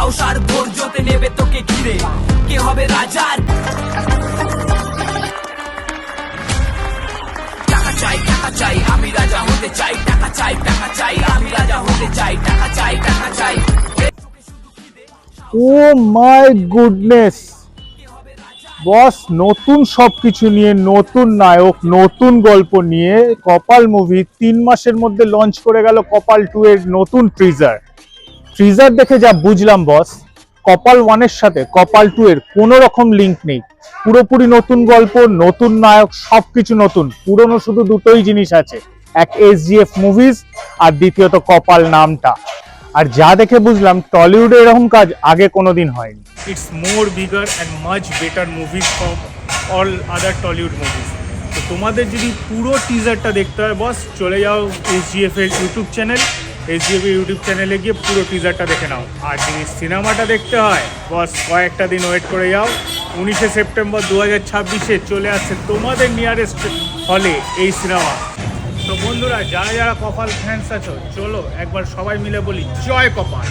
সাহস আর ধৈর্যতে নেবে তোকে ঘিরে। কে হবে রাজার? টাকা চাই, টাকা চাই, আমি রাজা হতে চাই। টাকা চাই, টাকা চাই, আমি রাজা হতে চাই। টাকা চাই, টাকা চাই। ও মাই গুডনেস বস, নতুন সবকিছু নিয়ে, নতুন নায়ক, নতুন গল্প নিয়ে কপাল মুভি 3 মাসের মধ্যে লঞ্চ করে গেল কপাল 2 এর নতুন ট্রিজার দেখে যা বুঝলাম বস, কপাল 1 এর সাথে কপাল 2 এর কোনো রকম লিঙ্ক নেই। পুরোপুরি নতুন গল্প, নতুন নায়ক, সবকিছু নতুন। পুরনো শুধু দুটোই জিনিস আছে, এক SGF মুভিজ আর দ্বিতীয়ত কপাল নামটা। আর যা দেখে বুঝলাম টলিউডে এরকম কাজ আগে কোনোদিন হয়নি। It's more bigger and much better movies from all other Tollywood movies. তো তোমাদের যদি পুরো টিজারটা দেখতে হয় বস, চলে যাও SGF এর ইউটিউব চ্যানেল, SGF এর ইউটিউব চ্যানেলে গিয়ে পুরো টিজারটা দেখে নাও। আর যদি সিনেমাটা দেখতে হয় বস, কয়েকটা দিন ওয়েট করে যাও। 19শে সেপ্টেম্বর 2026-এ চলে আসছে তোমাদের নিয়ারেস্ট হলে এই সিনেমা। তো বন্ধুরা, যারা যারা কপাল ফ্যান্স আছো, চলো একবার সবাই মিলে বলি জয় কপাল।